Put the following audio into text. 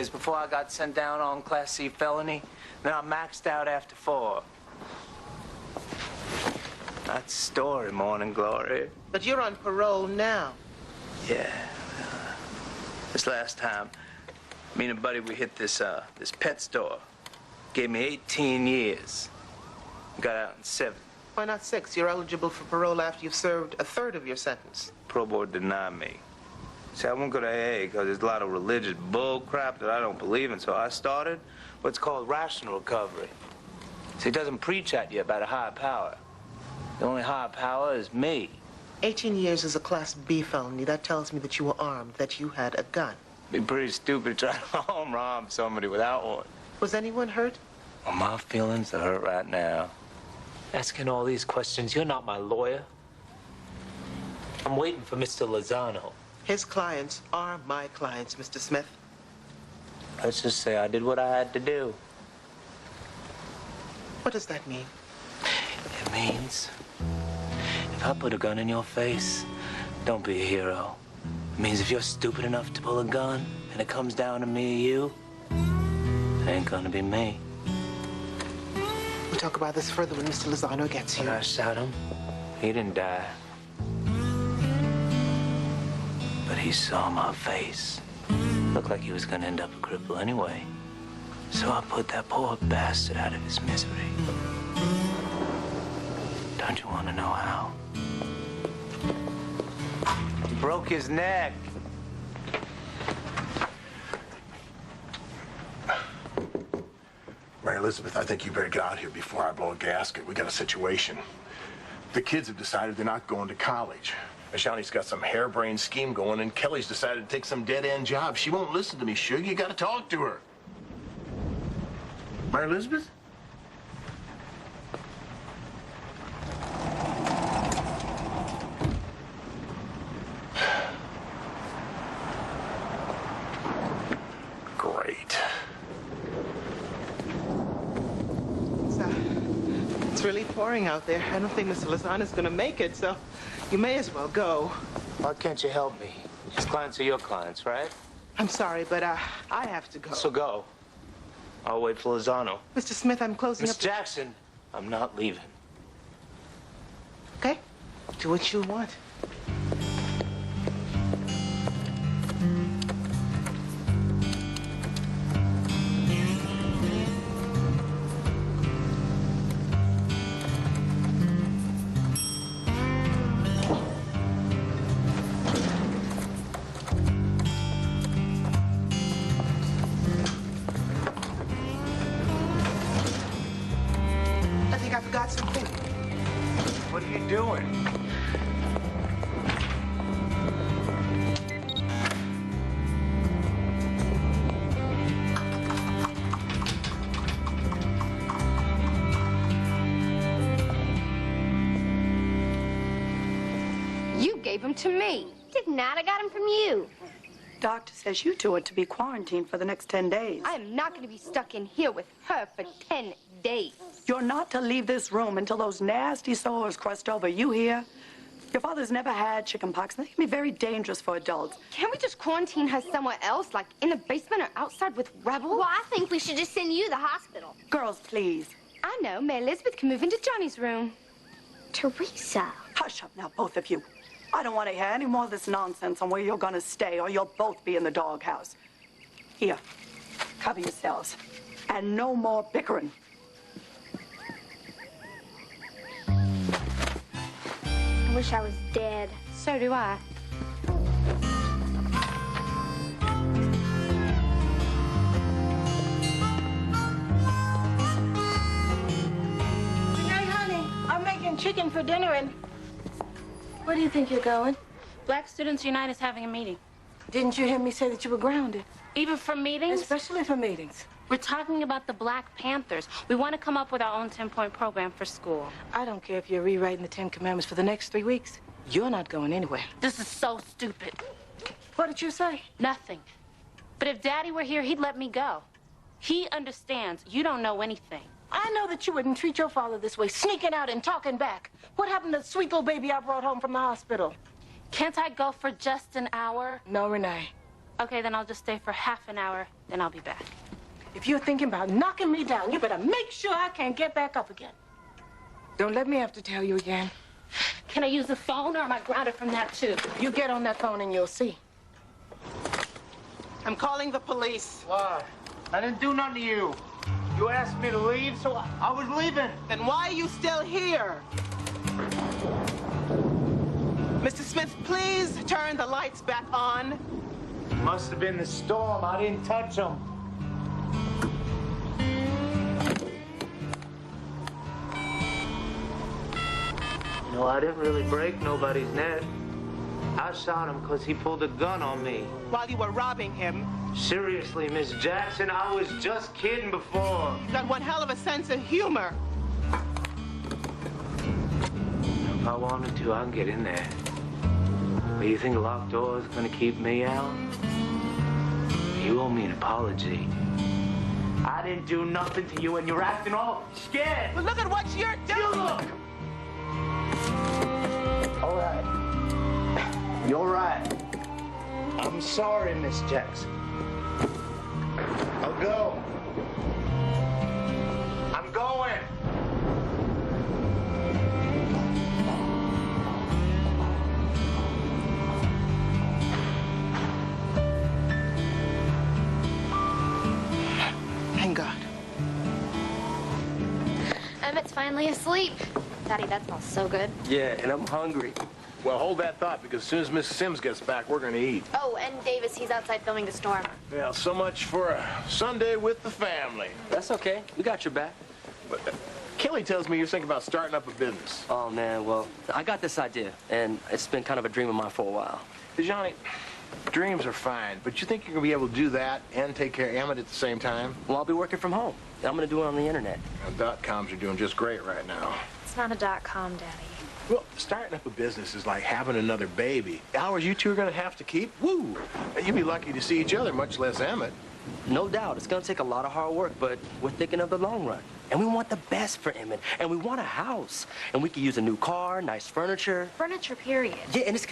years before I got sent down on Class C felony. Then I maxed out after 4. That's the story, Morning Glory. But you're on parole now. Yeah. This last time, me and a buddy, we hit this pet store. Gave me 18 years. Got out in 7. Why not 6? You're eligible for parole after you've served a third of your sentence. Pro board denied me. See, I won't go to AA because there's a lot of religious bull crap that I don't believe in, so I started what's called rational recovery. See, it doesn't preach at you about a higher power. The only higher power is me. 18 years is a Class B felony. That tells me that you were armed, that you had a gun. It'd be pretty stupid to try to home rob somebody without one. Was anyone hurt? Well, my feelings are hurt right now. Asking all these questions, you're not my lawyer. I'm waiting for Mr. Lozano. His clients are my clients, Mr. Smith. Let's just say I did what I had to do. What does that mean? It means if I put a gun in your face, don't be a hero. It means if you're stupid enough to pull a gun and it comes down to me or you, it ain't gonna be me. We'll talk about this further when Mr. Lozano gets here. When I shot him, he didn't die. But he saw my face. Looked like he was gonna end up a cripple anyway. So I put that poor bastard out of his misery. Don't you want to know how? He broke his neck. Mary Elizabeth, I think you better get out here before I blow a gasket. We got a situation. The kids have decided they're not going to college. Ashani's got some harebrained scheme going, and Kelly's decided to take some dead-end job. She won't listen to me, Suge. You gotta talk to her. Mary Elizabeth? Great. It's really pouring out there. I don't think Mr. Lozano's gonna make it, so you may as well go. Why can't you help me? His clients are your clients, right? I'm sorry, but I have to go. So go. I'll wait for Lozano. Mr. Smith, I'm closing Miss up. Jackson, I'm not leaving. Okay? Do what you want. What are you doing? You gave him to me. Did not. I got him from you. Doctor says you two are to be quarantined for the next 10 days. I am not going to be stuck in here with her for 10 days. You're not to leave this room until those nasty sores crust over. You hear? Your father's never had chickenpox, and they can be very dangerous for adults. Can't we just quarantine her somewhere else, like in the basement or outside with rebels? Well, I think we should just send you to the hospital. Girls, please. I know. May Elizabeth can move into Johnny's room. Teresa. Hush up now, both of you. I don't want to hear any more of this nonsense on where you're going to stay, or you'll both be in the doghouse. Here, cover yourselves. And no more bickering. I wish I was dead. So do I. Hey, honey, I'm making chicken for dinner, and where do you think you're going? Black Students Unite is having a meeting. Didn't you hear me say that you were grounded? Even for meetings? Especially for meetings. We're talking about the Black Panthers. We want to come up with our own 10-point program for school. I don't care if you're rewriting the 10 Commandments for the next 3 weeks. You're not going anywhere. This is so stupid. What did you say? Nothing. But if Daddy were here, he'd let me go. He understands you don't know anything. I know that you wouldn't treat your father this way, sneaking out and talking back. What happened to the sweet little baby I brought home from the hospital? Can't I go for just an hour? No, Rene. Okay, then I'll just stay for half an hour, then I'll be back. If you're thinking about knocking me down, you better make sure I can't get back up again. Don't let me have to tell you again. Can I use the phone, or am I grounded from that, too? You get on that phone and you'll see. I'm calling the police. Why? I didn't do nothing to you. You asked me to leave, so I was leaving. Then why are you still here? Mr. Smith, please turn the lights back on. Must have been the storm. I didn't touch them. No, I didn't really break nobody's neck. I shot him because he pulled a gun on me. While you were robbing him. Seriously, Miss Jackson, I was just kidding before. You've got one hell of a sense of humor. If I wanted to, I can get in there. But you think a locked door is going to keep me out? You owe me an apology. I didn't do nothing to you, and you're acting all scared. But look at what you're doing. You look. All right. You're right. I'm sorry, Miss Jackson. I'll go. I'm going. Thank God. Emmett's finally asleep. Daddy, that smells so good. Yeah, and I'm hungry. Well, hold that thought, because as soon as Mrs. Sims gets back, we're going to eat. Oh, and Davis, he's outside filming The Storm. Yeah, so much for a Sunday with the family. That's okay. We got your back. But Kelly tells me you're thinking about starting up a business. Oh, man, well, I got this idea, and it's been kind of a dream of mine for a while. Johnny, dreams are fine, but you think you're going to be able to do that and take care of Emmett at the same time? Well, I'll be working from home. I'm going to do it on the internet. .coms are doing just great right now. It's not a .com, Daddy. Well, starting up a business is like having another baby. The hours you two are going to have to keep, woo! You'd be lucky to see each other, much less Emmett. No doubt. It's going to take a lot of hard work, but we're thinking of the long run. And we want the best for Emmett. And we want a house. And we could use a new car, nice furniture. Furniture, period. Yeah, and it's going to